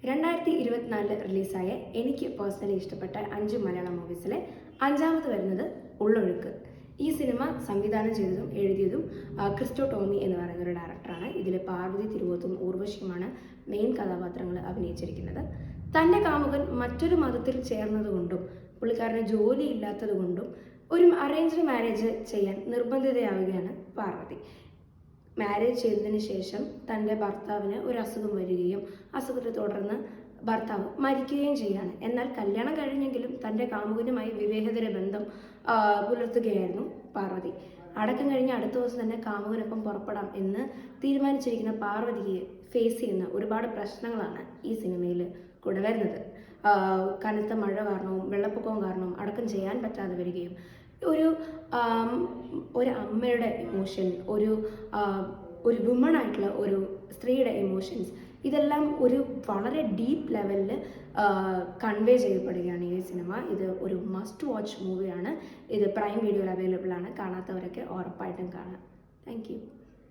2024 റിലീസായ എനിക്ക് പേഴ്സണലി ഇഷ്ടപ്പെട്ട 5 മലയാളം മൂവീസിലെ അഞ്ചാമത് വരുന്നത് ഉള്ളൊഴുക്ക്. ഈ സിനിമ സംവിധാനം ചെയ്തതും എഴുതിയതും ക്രിസ്റ്റോ ടോമി എന്ന് പറയുന്ന ഒരു ഡയറക്ടറാണ്. ഇതിൽ പാർവതി തിരുവോത്തും ഊർവശിയുമാണ് മെയിൻ കഥാപാത്രങ്ങൾ അഭിനയിച്ചിരിക്കുന്നത്. തൻ്റെ കാമുകൻ മറ്റൊരു മതത്തിൽ ചേർന്നതുകൊണ്ടും പുള്ളിക്കാരന് ജോലി ഇല്ലാത്തത് കൊണ്ടും ഒരു അറേഞ്ച്ഡ് മാരേജ് ചെയ്യാൻ നിർബന്ധിതയാവുകയാണ് പാർവതി. മാരേജ് ചെയ്തതിന് ശേഷം തൻ്റെ ഭർത്താവിന് ഒരു അസുഖം വരികയും അസുഖത്തെ തുടർന്ന് ഭർത്താവ് മരിക്കുകയും ചെയ്യാണ്. എന്നാൽ കല്യാണം കഴിഞ്ഞെങ്കിലും തൻ്റെ കാമുകനുമായി വിവേഹതര ബന്ധം പുലർത്തുകയായിരുന്നു പാർവതി. അടക്കം കഴിഞ്ഞ അടുത്ത ദിവസം തന്നെ കാമുകനൊപ്പം പുറപ്പെടാം എന്ന് തീരുമാനിച്ചിരിക്കുന്ന പാർവതിയെ ഫേസ് ചെയ്യുന്ന ഒരുപാട് പ്രശ്നങ്ങളാണ് ഈ സിനിമയിൽ കൂടെ വരുന്നത്. കനത്ത മഴ കാരണവും വെള്ളപ്പൊക്കവും കാരണവും അടക്കം ചെയ്യാൻ പറ്റാതെ വരികയും ഒരു അമ്മയുടെ ഇമോഷൻ, ഒരു വുമൺ ആയിട്ടുള്ള ഒരു സ്ത്രീയുടെ ഇമോഷൻസ്, ഇതെല്ലാം ഒരു വളരെ ഡീപ്പ് ലെവലിൽ കൺവേ ചെയ്യപ്പെടുകയാണ് ഈ സിനിമ. ഇത് ഒരു മസ്റ്റ് വാച്ച് മൂവിയാണ്. ഇത് പ്രൈം വീഡിയോയിൽ അവൈലബിൾ ആണ്. കാണാത്തവരൊക്കെ ഉറപ്പായിട്ടും കാണാം. Thank you.